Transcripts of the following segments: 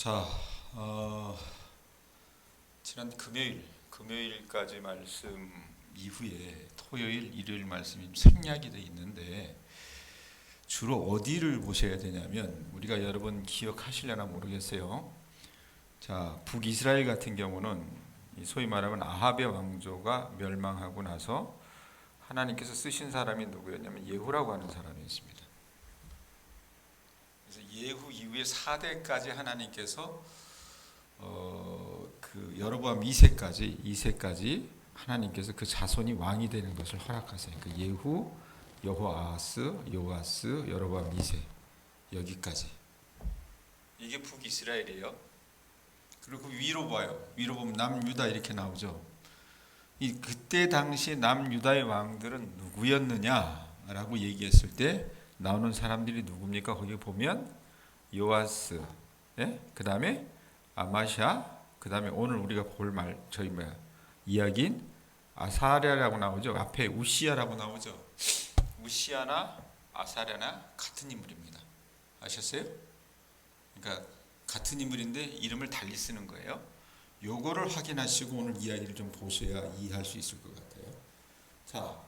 자, 지난 금요일까지 말씀 이후에 토요일, 일요일 말씀이 생략이 되어 있는데 주로 어디를 보셔야 되냐면 우리가 여러분 기억하시려나 모르겠어요. 자, 북이스라엘 같은 경우는 소위 말하면 아합의 왕조가 멸망하고 나서 하나님께서 쓰신 사람이 누구였냐면 예후라고 하는 사람이었습니다. 그래서 예후 이후에 4대까지 하나님께서 그 여로보암 2세까지 하나님께서 그 자손이 왕이 되는 것을 허락하세요. 그 예후, 여호아하스, 요아스, 여로보암 2세 여기까지. 이게 북이스라엘이에요. 그리고 위로 봐요. 위로 보면 남유다 이렇게 나오죠. 그때 당시 남유다의 왕들은 누구였느냐라고 얘기했을 때 나오는 사람들이 누굽니까? 거기 보면 요아스, 그 다음에 아마샤, 그 다음에 오늘 우리가 볼 이야기인 아사랴라고 나오죠. 앞에 우시야라고 나오죠. 우시야나 아사랴나 같은 인물입니다. 아셨어요? 그러니까 같은 인물인데 이름을 달리 쓰는 거예요. 요거를 확인하시고 오늘 이야기를 좀 보셔야 이해할 수 있을 것 같아요. 자,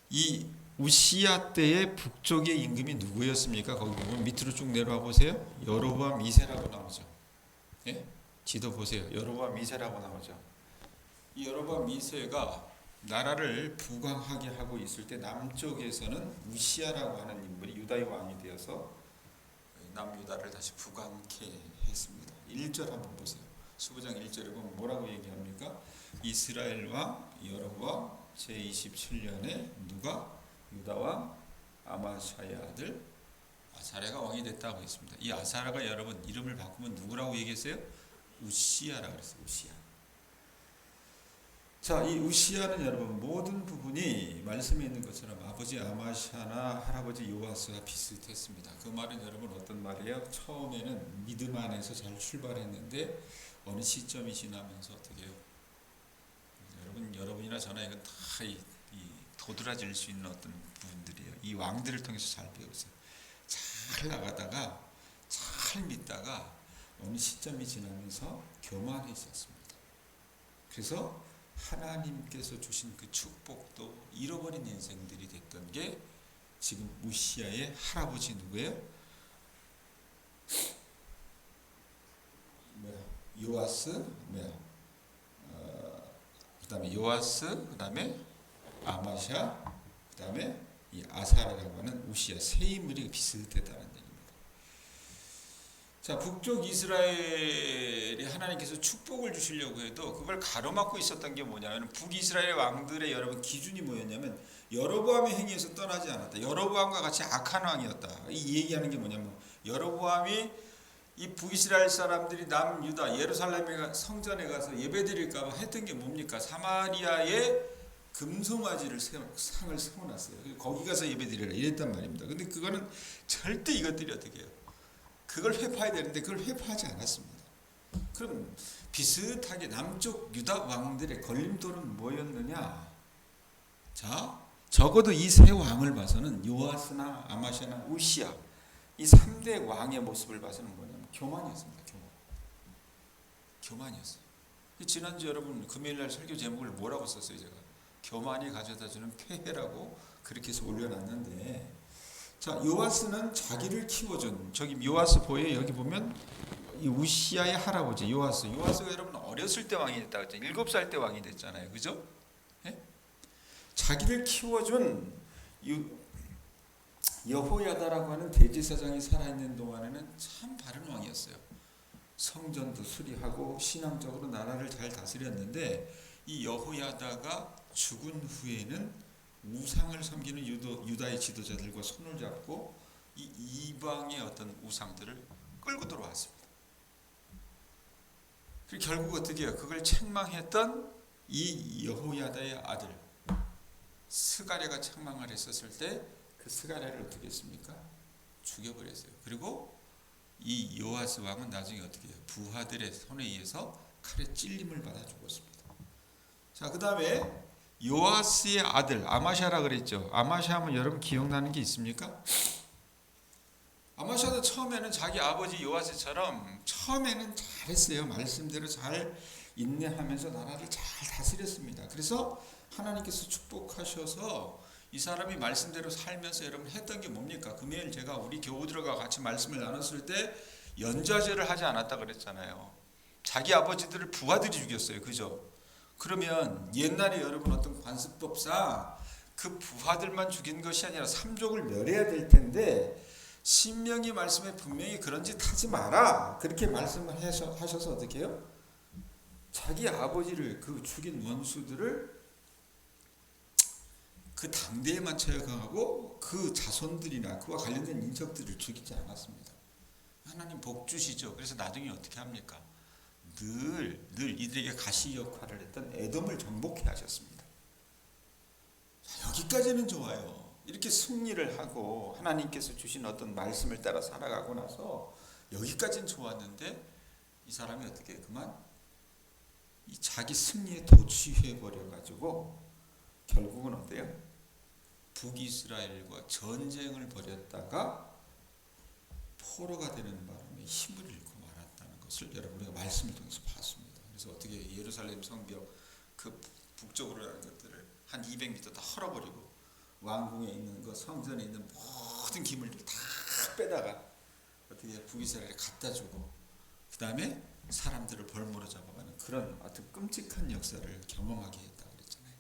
이 우시야 때의 북쪽의 임금이 누구였습니까? 거기 보면 밑으로 쭉 내려와 보세요. 여로보암 2세라고 나오죠. 예? 지도 보세요. 여로보암 2세라고 나오죠. 이 여로보암 2세가 나라를 부강하게 하고 있을 때 남쪽에서는 우시야라고 하는 인물이 유다의 왕이 되어서 남유다를 다시 부강케 했습니다. 1절 한번 보세요. 수부장 1절에 보면 뭐라고 얘기합니까? 이스라엘 왕 여로보암 제27년에 누가? 유다왕 아마샤의 아들 아사랴가 왕이 됐다고 했습니다. 이 아사랴가 여러분 이름을 바꾸면 누구라고 얘기했어요? 우시야라고 그랬어요. 우시야. 자, 이 우시야는 여러분 모든 부분이 말씀에 있는 것처럼 아버지 아마샤나 할아버지 요아스와 비슷했습니다. 그 말은 여러분 어떤 말이에요? 처음에는 믿음 안에서 잘 출발했는데 어느 시점이 지나면서 어떻게 해요? 여러분이나 저나 이건 다 도드라질 수 있는 어떤 부분들이에요. 이 왕들을 통해서 잘 배우세요. 잘 나가다가 잘 믿다가 어느 시점이 지나면서 교만해졌습니다. 그래서 하나님께서 주신 그 축복도 잃어버린 인생들이 됐던 게 지금 우시야의 할아버지 누구예요? 요아스, 그 다음에 요아스, 그 다음에 아마샤, 그 다음에 이 아사랴라고 하는 우시야 세 인물이 비슷했다는 얘기입니다. 자, 북쪽 이스라엘이 하나님께서 축복을 주시려고 해도 그걸 가로막고 있었던 게 뭐냐면 북이스라엘 왕들의 여러분 기준이 뭐였냐면 여로보암의 행위에서 떠나지 않았다. 여로보암과 같이 악한 왕이었다. 이 얘기하는 게 뭐냐면 여로보암이 이 북이스라엘 사람들이 남유다 예루살렘에 성전에 가서 예배드릴까 봐 했던 게 뭡니까? 사마리아에 금송아지를 상을 세워놨어요. 거기 가서 예배드리라 이랬단 말입니다. 근데 그거는 절대 이것들이 어떻게 해요? 그걸 회파해야 되는데 그걸 회파하지 않았습니다. 그럼 비슷하게 남쪽 유다 왕들의 걸림돌은 뭐였느냐? 자, 적어도 이 세 왕을 봐서는 요아스나 아마샤나 우시야 이 3대 왕의 모습을 봐서는 뭐냐면 교만이었습니다. 교만이었어요. 지난주 여러분 금요일날 설교 제목을 뭐라고 썼어요? 제가 교만이 가져다주는 폐해라고 그렇게 해서 올려놨는데, 자, 요아스는 자기를 키워준, 저기 요아스 보여요? 여기 보면 이 우시야의 할아버지 요아스가 여러분 어렸을 때 왕이 됐다고 했잖아요. 7살 때 왕이 됐잖아요. 그죠? 예? 자기를 키워준 여호야다라고 하는 대제사장이 살아있는 동안에는 참 바른 왕이었어요. 성전도 수리하고 신앙적으로 나라를 잘 다스렸는데 이 여호야다가 죽은 후에는 우상을 섬기는 유다의 지도자들과 손을 잡고 이 이방의 어떤 우상들을 끌고 들어왔습니다. 그리고 결국 어떻게 해요? 그걸 책망했던 이 여호야다의 아들 스가랴가 책망을 했었을 때 그 스가랴를 어떻게 했습니까? 죽여버렸어요. 그리고 이 요아스 왕은 나중에 어떻게 해요? 부하들의 손에 의해서 칼에 찔림을 받아 죽었습니다. 자, 그 다음에 요아스의 아들 아마샤라 그랬죠. 아마샤 하면 여러분 기억나는 게 있습니까? 아마샤도 처음에는 자기 아버지 요아스처럼 처음에는 잘했어요. 말씀대로 잘 인내하면서 나라를 잘 다스렸습니다. 그래서 하나님께서 축복하셔서 이 사람이 말씀대로 살면서 여러분 했던 게 뭡니까? 금요일 제가 우리 교우들과 같이 말씀을 나눴을 때 연좌제를 하지 않았다 그랬잖아요. 자기 아버지들을 부하들이 죽였어요. 그죠? 그러면 옛날에 여러분 어떤 관습법상 그 부하들만 죽인 것이 아니라 삼족을 멸해야 될 텐데 신명기 말씀에 분명히 그런 짓 하지 마라 그렇게 말씀을 하셔서 어떻게 해요? 자기 아버지를 그 죽인 원수들을 그 당대에만 처형하고 그 자손들이나 그와 관련된 인척들을 죽이지 않았습니다. 하나님 복 주시죠. 그래서 나중에 어떻게 합니까? 늘 이들에게 가시 역할을 했던 에돔을 정복해 하셨습니다. 자, 여기까지는 좋아요. 이렇게 승리를 하고 하나님께서 주신 어떤 말씀을 따라 살아가고 나서 여기까지는 좋았는데 이 사람이 어떻게 그만 이 자기 승리에 도취해 버려 가지고 결국은 어때요? 북이스라엘과 전쟁을 벌였다가 포로가 되는 바람에 힘을 잃고 말았다는 것을 여러분 우리가 말씀을 통해서 봤습니다. 그래서 어떻게 예루살렘 성벽 그 북쪽으로 가는 것들을 한 200m 다 헐어버리고 왕궁에 있는 것 성전에 있는 모든 기물들 다 빼다가 어떻게 북이스라엘에 갖다 주고 그 다음에 사람들을 벌모로 잡아가는 그런 아주 끔찍한 역사를 경험하게 했다 그랬잖아요.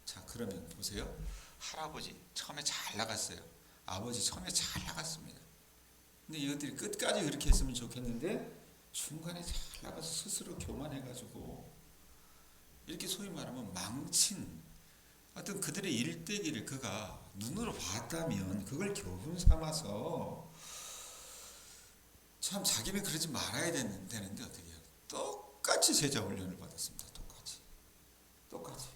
자 그러면 보세요. 할아버지 처음에 잘 나갔어요. 아버지 처음에 잘 나갔습니다. 근데 이것들이 끝까지 그렇게 했으면 좋겠는데 중간에 잘 나가서 스스로 교만해가지고 이렇게 소위 말하면 망친 어떤 그들의 일대기를 그가 눈으로 봤다면 그걸 교훈 삼아서 참 자기는 그러지 말아야 되는데 어떻게 해요? 똑같이 제자 훈련을 받았습니다. 똑같이.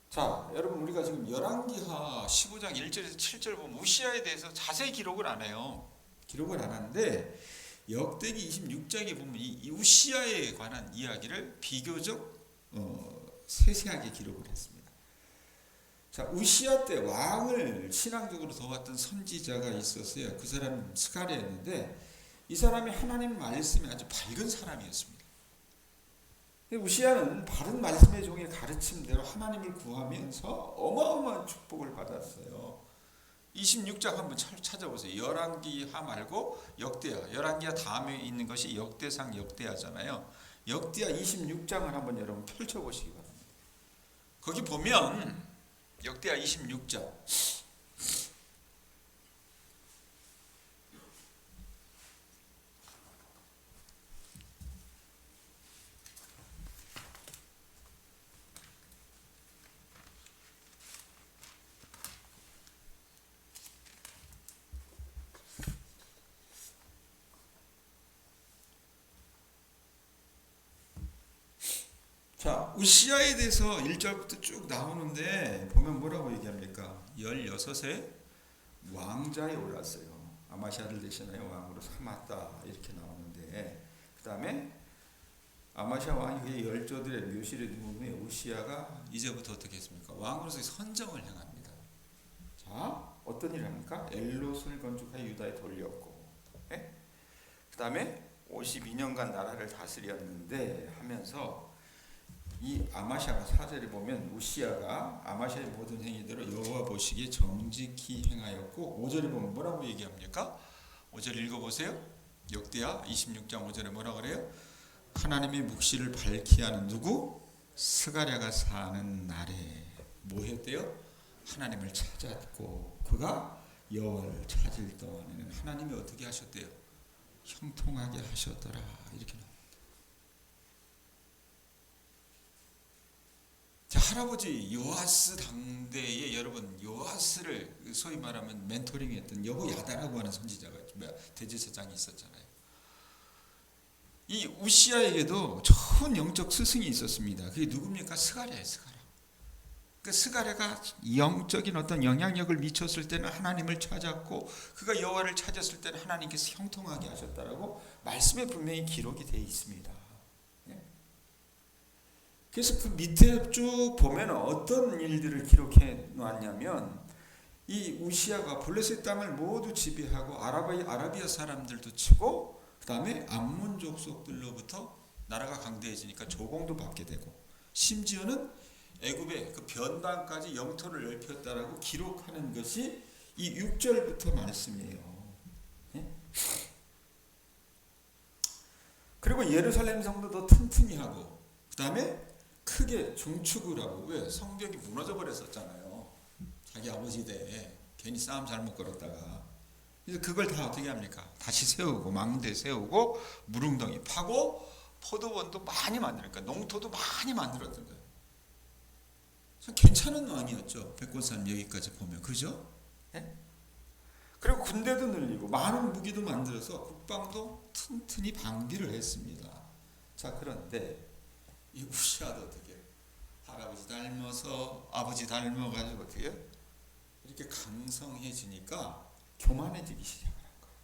자, 여러분 우리가 지금 열왕기하 15장 1절에서 7절 보면 우시아에 대해서 자세히 기록을 안 해요. 기록을 안 하는데 역대기 26장에 보면 이 우시아에 관한 이야기를 비교적 세세하게 기록을 했습니다. 자, 우시아 때 왕을 신앙적으로 도왔던 선지자가 있었어요. 그 사람은 스가랴였는데 이 사람이 하나님 말씀에 아주 밝은 사람이었습니다. 우시아는 바른 말씀의 종의 가르침대로 하나님을 구하면서 어마어마한 축복을 받았어요. 26장 한번 찾아보세요. 열왕기하 말고 역대하. 열왕기하 다음에 있는 것이 역대상 역대하잖아요. 역대하 26장을 한번 여러분 펼쳐보시기 바랍니다. 거기 보면 역대하 26장 자, 우시아에 대해서 1절부터 쭉 나오는데 보면 뭐라고 얘기합니까? 16세 왕자에 올랐어요. 아마샤를 대신하여 왕으로 삼았다 이렇게 나오는데 그 다음에 아마샤 왕이 열조들의 묘실에 누우며 우시아가 이제부터 어떻게 했습니까? 왕으로서 선정을 행합니다. 자, 어떤 일을 합니까? 엘롯을 건축하여 유다에 돌렸고 그 다음에 52년간 나라를 다스렸는데 하면서 이 아마샤가 4절에 보면 우시아가 아마샤의 모든 행위대로 여호와 보시기에 정직히 행하였고 5절에 보면 뭐라고 얘기합니까? 5절 읽어보세요. 역대하 26장 5절에 뭐라 그래요? 하나님의 묵시를 밝히 하는 누구? 스가랴가 사는 날에 뭐 했대요? 하나님을 찾았고 그가 여호와를 찾을 동안에는 하나님이 어떻게 하셨대요? 형통하게 하셨더라 이렇게 나옵니다. 자, 할아버지 요아스 당대에 여러분 요아스를 소위 말하면 멘토링했던 여호야다라고 하는 선지자가 대제사장이 있었잖아요. 이 우시아에게도 좋은 영적 스승이 있었습니다. 그게 누굽니까? 스가랴예요. 스가랴. 그 스가랴가 영적인 어떤 영향력을 미쳤을 때는 하나님을 찾았고 그가 여호와를 찾았을 때는 하나님께서 형통하게 하셨다라고 말씀에 분명히 기록이 되어 있습니다. 그래서 그 밑에 쭉 보면 어떤 일들을 기록해 놨냐면 이 우시아가 블레셋 땅을 모두 지배하고 아라비아 사람들도 치고 그 다음에 암몬 족속들로부터 나라가 강대해지니까 조공도 받게 되고 심지어는 애굽의 그 변방까지 영토를 넓혔다라고 기록하는 것이 이 6절부터 말씀이에요. 예? 그리고 예루살렘 성도도 튼튼히 하고 그 다음에 크게 중축을 하고 왜? 성벽이 무너져 버렸었잖아요. 자기 아버지 때 괜히 싸움 잘못 걸었다가 그래서 그걸 다 어떻게 합니까? 다시 세우고 망대 세우고 무릉덩이 파고 포도원도 많이 만들니까 농토도 많이 만들었던 거예요. 괜찮은 왕이었죠. 백골산 여기까지 보면 그죠? 네? 그리고 군대도 늘리고 많은 무기도 만들어서 국방도 튼튼히 방비를 했습니다. 자 그런데 이 우시아도 어떻게 할아버지 닮아서 아버지 닮아가지고 어떻게 이렇게 강성해지니까 교만해지기 시작한 거예요.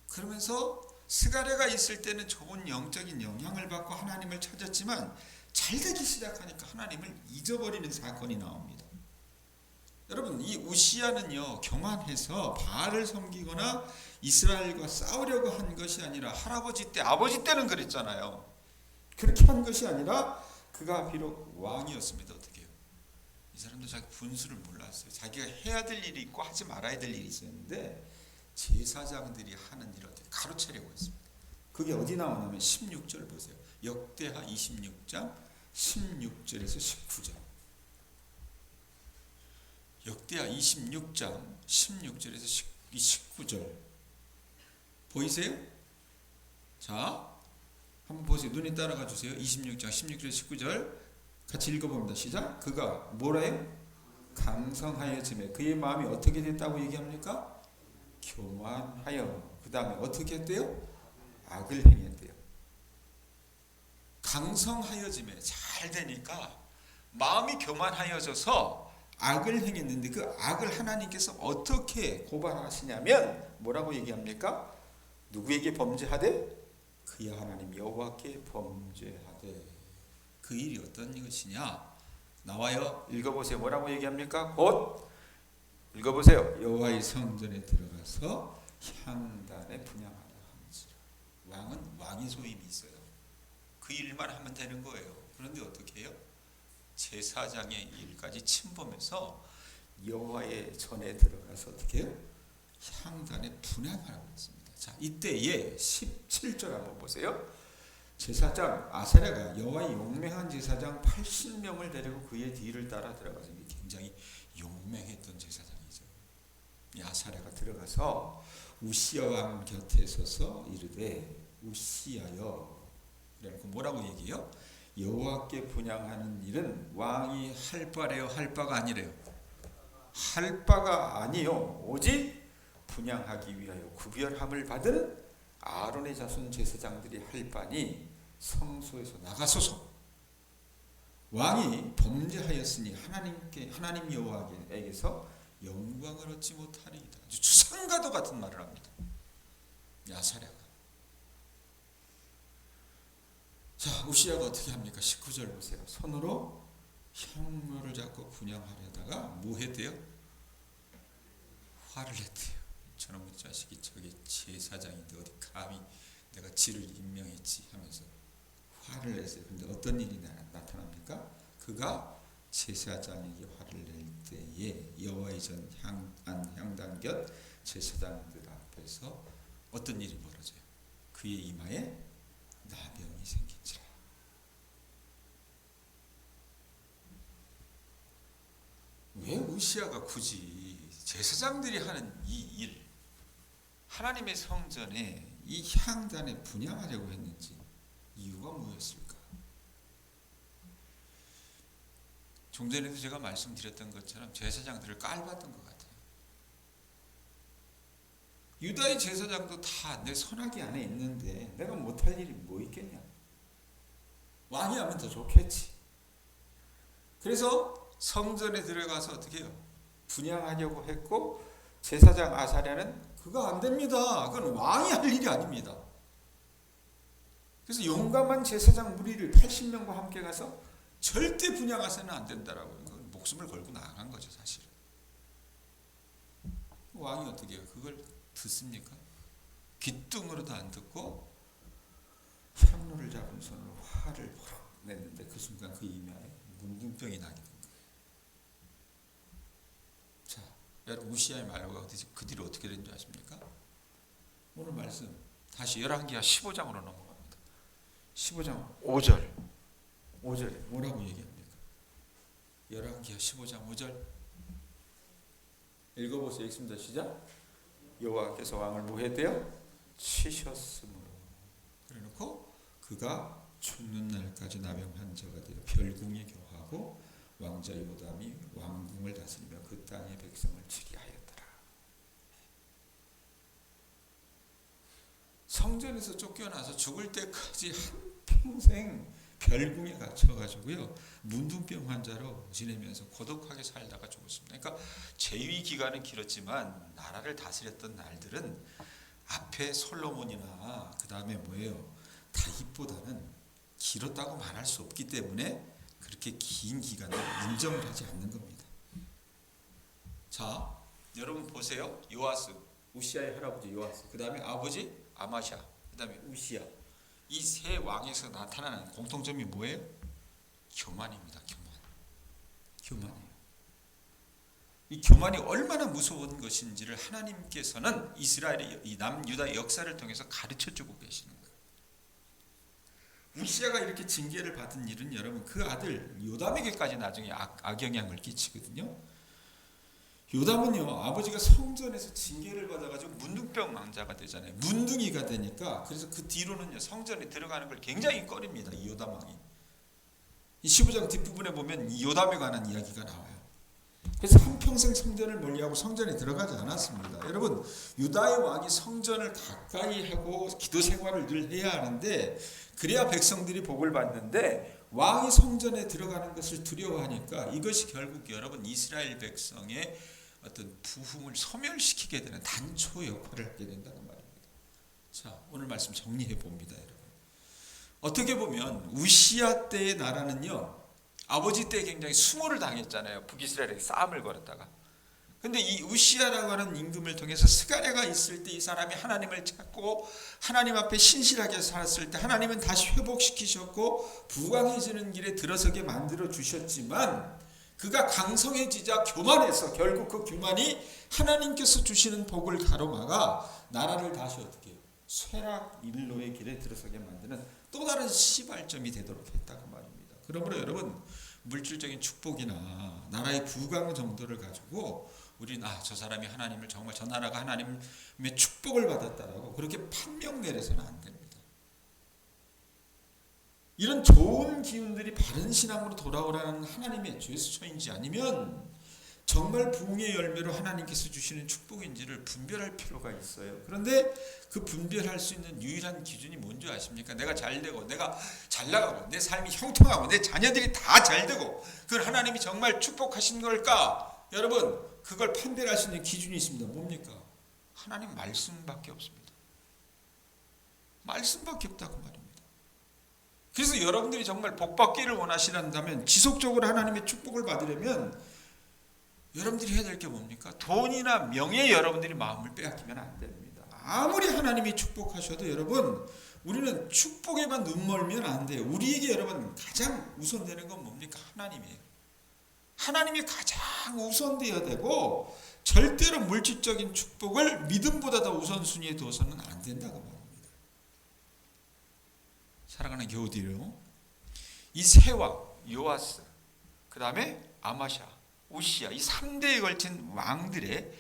그러면서 스가랴가 있을 때는 좋은 영적인 영향을 받고 하나님을 찾았지만 잘 되기 시작하니까 하나님을 잊어버리는 사건이 나옵니다. 여러분 이 우시아는요 교만해서 바알을 섬기거나 이스라엘과 싸우려고 한 것이 아니라 할아버지 때 아버지 때는 그랬잖아요. 그렇게 한 것이 아니라 그가 비록 왕이었습니다. 어떻게 해요? 이 사람도 자기 분수를 몰랐어요. 자기가 해야 될 일이 있고 하지 말아야 될 일이 있었는데 제사장들이 하는 일을 어떻게 가로채려고 했습니다. 그게 어디 나오냐면 16절 보세요. 역대하 26장 16절에서 19절. 역대하 26장 16절에서 19절 보이세요? 자 한번 보세요. 눈에 따라가 주세요. 26장 16절에서 19절 같이 읽어봅니다. 시작. 그가 뭐라요? 강성하여짐에 그의 마음이 어떻게 됐다고 얘기합니까? 교만하여 그 다음에 어떻게 했대요? 악을 행했대요. 강성하여짐에 잘 되니까 마음이 교만하여져서 악을 행했는데 그 악을 하나님께서 어떻게 고발하시냐면 뭐라고 얘기합니까? 누구에게 범죄하되? 그야 하나님 여호와께 범죄하되. 그 일이 어떤 것이냐? 나와요. 읽어보세요. 뭐라고 얘기합니까? 곧 읽어보세요. 여호와의 성전에 들어가서 향단에 분향하라 하는지라. 왕은 왕의 소임이 있어요. 그 일만 하면 되는 거예요. 그런데 어떻게 해요? 제사장의 일까지 침범해서 여호와의 전에 들어가서 어떻게 해요? 향단에 분향하라고 했습니다. 자, 이때에 17절 한번 보세요. 제사장 아사랴가 여호와의 용맹한 제사장 80명을 데리고 그의 뒤를 따라 들어가서 굉장히 용맹했던 제사장이죠. 이 아사랴가 들어가서 우시아 왕 곁에 서서 이르되 우시아여, 그래놓고 뭐라고 얘기해요? 여호와께 분향하는 일은 왕이 할 바래요, 할 바가 아니래요? 할 바가 아니요, 오직 분향하기 위하여 구별함을 받은 아론의 자손 제사장들이 할 바니 성소에서 나가소서. 왕이 범죄하였으니 하나님 여호와에게서 영광을 얻지 못하리이다. 아주 주상과도 같은 말을 합니다. 아사랴가. 자, 우시아가 어떻게 합니까? 19절 보세요. 손으로 향로를 잡고 분향하려다가 뭐 했대요? 화를 냈대요. 저놈의 자식이 저게 제사장인데 어디 감히 내가 지를 임명했지 하면서 화를 냈어요. 그런데 어떤 일이 나타납니까? 그가 제사장에게 화를 낼 때에 여호와의 전 향단 곁 제사장들 앞에서 어떤 일이 벌어져요? 그의 이마에 나병이 생긴지라. 왜 우시아가 굳이 제사장들이 하는 이 일, 하나님의 성전에 이 향단에 분향하려고 했는지 이유가 뭐였을까? 좀 전에도 제가 말씀드렸던 것처럼 제사장들을 깔봤던 것 같아요. 유다의 제사장도 다 내 손아귀 안에 있는데 내가 못할 일이 뭐 있겠냐? 왕이 하면 더 좋겠지. 그래서 성전에 들어가서 어떻게 해요? 분향하려고 했고 제사장 아사랴는 그거 안 됩니다. 그건 왕이 할 일이 아닙니다. 그래서 용감한 제사장 무리를 80명과 함께 가서 절대 분향하서는 안 된다라고. 목숨을 걸고 나간 거죠, 사실. 왕이 어떻게 해요? 그걸 듣습니까? 귀뚱으로도 안 듣고 향로를 잡은 손으로 화를 호락 냈는데 그 순간 그 이마에 문둥병이 나게 된 거예요. 자, 여러분 우시아의 말로가 그 뒤로 어떻게 된 줄 아십니까? 오늘 말씀 다시 열왕기하 15장으로 넘어갑니다. 15장 5절 뭐라고 얘기합니까? 열왕기하 15장 5절 읽어보세요. 읽습니다. 시작. 여호와께서 왕을 뭐 했대요? 치셨으므로. 그래놓고 그가 죽는 날까지 나병 환자가 되어 별궁에 교하고 왕자 요담이 왕궁을 다스리며 그 땅의 백성을 치리하였더라. 성전에서 쫓겨나서 죽을 때까지 한평생 별궁에 갇혀가지고요 문둥병 환자로 지내면서 고독하게 살다가 죽었습니다. 그러니까 재위 기간은 길었지만 나라를 다스렸던 날들은 앞에 솔로몬이나 그 다음에 뭐예요? 다윗보다는 길었다고 말할 수 없기 때문에 그렇게 긴 기간을 인정을 하지 않는 겁니다. 자, 여러분 보세요. 요아스, 우시아의 할아버지 요아스, 그 다음에 아버지 아마샤, 그 다음에 우시아. 이 세 왕에서 나타나는 공통점이 뭐예요? 교만입니다. 교만이에요. 이 교만이 얼마나 무서운 것인지를 하나님께서는 이스라엘의 이 남유다 역사를 통해서 가르쳐주고 계시는 거예요. 우시아가 이렇게 징계를 받은 일은 여러분 그 아들 요담에게까지 나중에 악영향을 끼치거든요. 요담은요 아버지가 성전에서 징계를 받아가지고 문둥병 왕자가 되잖아요. 문둥이가 되니까 그래서 그 뒤로는요 성전에 들어가는 걸 굉장히 꺼립니다. 이 요담 왕이. 이 15장 뒷부분에 보면 이 요담에 관한 이야기가 나와요. 그래서 한평생 성전을 멀리하고 성전에 들어가지 않았습니다. 여러분 유다의 왕이 성전을 가까이 하고 기도 생활을 늘 해야 하는데 그래야 백성들이 복을 받는데 왕이 성전에 들어가는 것을 두려워하니까 이것이 결국 여러분 이스라엘 백성의 어떤 부흥을 소멸시키게 되는 단초 역할을 하게 된다는 말입니다. 자, 오늘 말씀 정리해 봅니다, 여러분. 어떻게 보면 우시아 때의 나라는요 아버지 때 굉장히 수모를 당했잖아요. 북이스라엘에게 싸움을 걸었다가. 근데 이 우시아라고 하는 임금을 통해서 스가랴가 있을 때 이 사람이 하나님을 찾고 하나님 앞에 신실하게 살았을 때 하나님은 다시 회복시키셨고 부강해지는 길에 들어서게 만들어 주셨지만 그가 강성해지자 교만해서 결국 그 교만이 하나님께서 주시는 복을 가로막아 나라를 다시 어떻게 해요? 쇠락 일로의 길에 들어서게 만드는 또 다른 시발점이 되도록 했다고 말입니다. 그러므로 여러분 물질적인 축복이나 나라의 부강 정도를 가지고 우리는 저 사람이 하나님을 정말 저 나라가 하나님의 축복을 받았다라고 그렇게 판명 내려서는 안 됩니다. 이런 좋은 기운들이 바른 신앙으로 돌아오라는 하나님의 제스처인지 아니면 정말 부흥의 열매로 하나님께서 주시는 축복인지를 분별할 필요가 있어요. 그런데 그 분별할 수 있는 유일한 기준이 뭔지 아십니까? 내가 잘되고 내가 잘나가고 내 삶이 형통하고 내 자녀들이 다 잘되고 그걸 하나님이 정말 축복하신 걸까? 여러분 그걸 판별할 수 있는 기준이 있습니다. 뭡니까? 하나님 말씀밖에 없습니다. 말씀밖에 없다고 말입니다. 그래서 여러분들이 정말 복받기를 원하시는다면 지속적으로 하나님의 축복을 받으려면 여러분들이 해야 될 게 뭡니까? 돈이나 명예에 여러분들이 마음을 빼앗기면 안 됩니다. 아무리 하나님이 축복하셔도 여러분 우리는 축복에만 눈멀면 안 돼요. 우리에게 여러분 가장 우선되는 건 뭡니까? 하나님이에요. 하나님이 가장 우선되어야 되고 절대로 물질적인 축복을 믿음보다 더 우선순위에 두어서는 안 된다고 말합니다. 사랑하는 교우들이요, 이 세 왕 요아스, 그 다음에 아마샤, 우시아 이 3대에 걸친 왕들의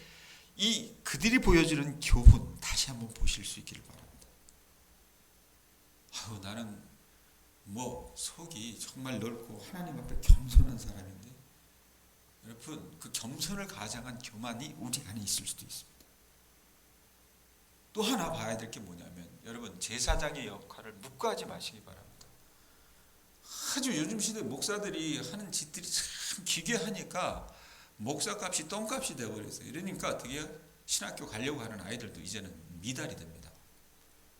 이 그들이 보여주는 교훈 다시 한번 보실 수 있기를 바랍니다. 나는 속이 정말 넓고 하나님 앞에 겸손한 사람인데 여러분 그 겸손을 가장한 교만이 우리 안에 있을 수도 있습니다. 또 하나 봐야 될 게 뭐냐면 여러분 제사장의 역할을 묵과하지 마시기 바랍니다. 아주 요즘 시대 목사들이 하는 짓들이 참 기괴하니까 목사값이 똥값이 되어버렸어요. 이러니까 어떻게 신학교 가려고 하는 아이들도 이제는 미달이 됩니다.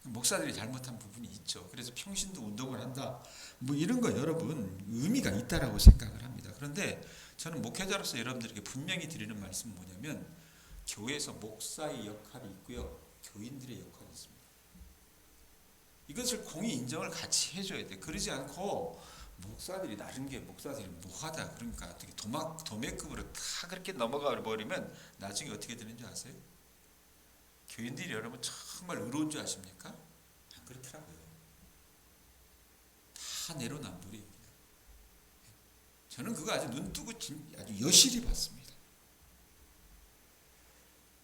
목사들이 잘못한 부분이 있죠. 그래서 평신도 운동을 한다. 뭐 이런 거 여러분 의미가 있다라고 생각을 합니다. 그런데 저는 목회자로서 여러분들에게 분명히 드리는 말씀은 뭐냐면 교회에서 목사의 역할이 있고요. 교인들의 역할이 있습니다. 이것을 공의 인정을 같이 해줘야 돼. 그러지 않고 목사들이 다른 게 목사들이 뭐하다 그러니까 어떻게 도매급으로 다 그렇게 넘어가 버리면 나중에 어떻게 되는 줄 아세요? 교인들이 여러분 정말 의로운 줄 아십니까? 안 그렇더라고요. 다 내로남불이에요. 저는 그거 아주 눈 뜨고 아주 여실히 봤습니다.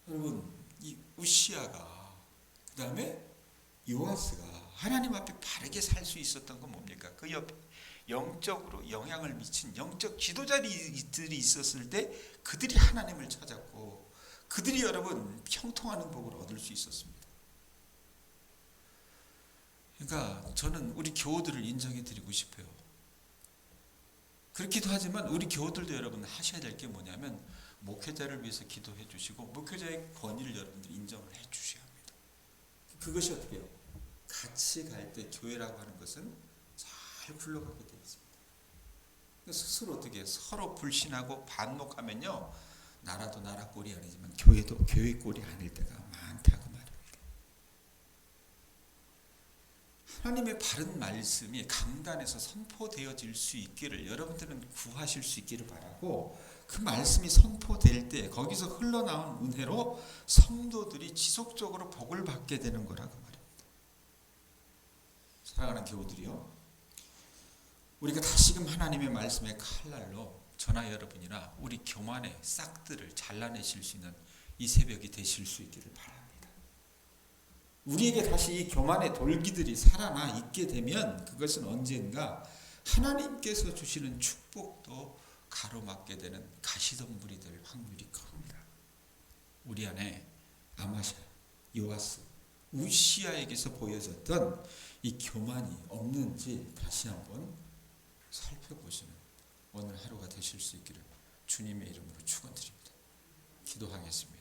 여러분 이 우시아가 그 다음에 요아스가 하나님 앞에 바르게 살 수 있었던 건 뭡니까? 그 옆에 영적으로 영향을 미친 영적 지도자들이 있었을 때 그들이 하나님을 찾았고 그들이 여러분 형통하는 복을 얻을 수 있었습니다. 그러니까 저는 우리 교우들을 인정해 드리고 싶어요. 그렇기도 하지만 우리 교우들도 여러분 하셔야 될 게 뭐냐면 목회자를 위해서 기도해 주시고 목회자의 권위를 여러분들이 인정을 해 주셔야 합니다. 그것이 어떻게 해요? 같이 갈 때 교회라고 하는 것은 잘 굴러가게 되어 있습니다. 스스로 어떻게 서로 불신하고 반목하면요 나라도 나라 꼴이 아니지만 교회도 교회 꼴이 아닐 때가 많다고 말입니다. 하나님의 바른 말씀이 강단에서 선포되어질 수 있기를 여러분들은 구하실 수 있기를 바라고 그 말씀이 선포될 때 거기서 흘러나온 은혜로 성도들이 지속적으로 복을 받게 되는 거라고 말입니다. 사랑하는 교우들이요. 우리가 다시금 하나님의 말씀의 칼날로 저나 여러분이나 우리 교만의 싹들을 잘라내실 수 있는 이 새벽이 되실 수 있기를 바랍니다. 우리에게 다시 이 교만의 돌기들이 살아나 있게 되면 그것은 언젠가 하나님께서 주시는 축복도 가로막게 되는 가시덤불이 될 확률이 큽니다. 우리 안에 아마샤, 요아스, 우시아에게서 보여졌던 이 교만이 없는지 다시 한번 살펴보시는 오늘 하루가 되실 수 있기를 주님의 이름으로 축원드립니다. 기도하겠습니다.